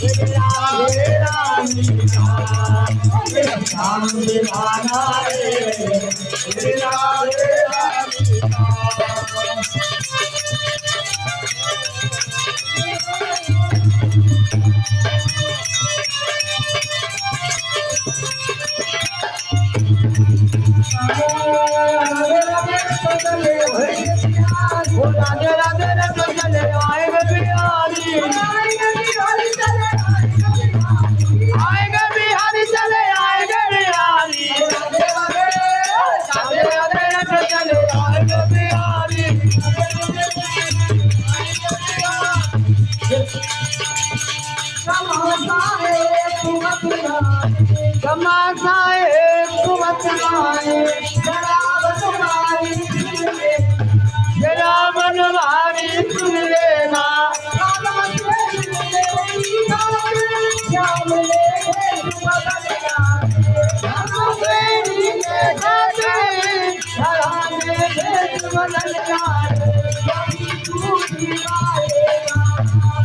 राधे रानी श्याम दीवाना रे राधे रानी राधे राधे राधे चले आएगा बिहारी आएगा बिहारी चले आएगा बिहारी राधे राधे राधे चले आएगा बिहारी समासाए कुमत गाए जरा बनवारी सुन लेना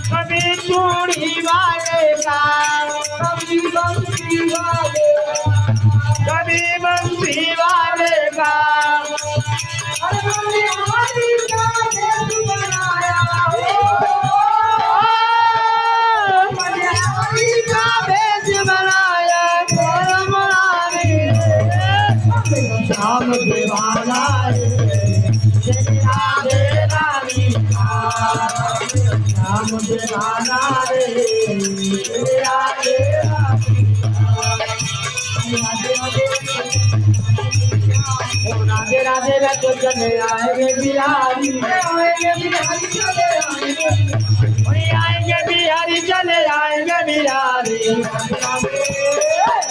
कभी चूड़ी वालेगा कभी बंसी वालेगा श्याम दीवाना राधे रानी श्याम दीवाना रे राधे राधे राधे राधे चले आएंगे बिहारी आएंगे बिहारी चले आएंगे बिहारी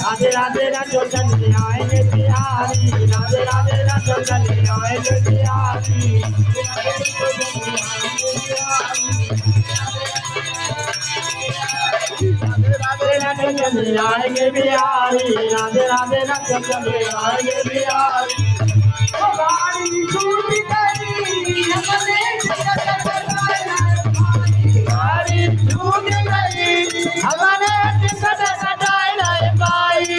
राधे राधे राधे चले आएंगे बिहारी राधे राधे राधे चले आएंगे बिहारी राधे राधे चले आएंगे बिहारी राधे राधे राधे चले आएंगे बिहारी हमारे टिकट कटाए नहीं पाई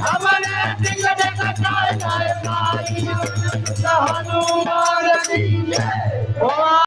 हमारे टिकट कटाए नहीं पाई हनुमान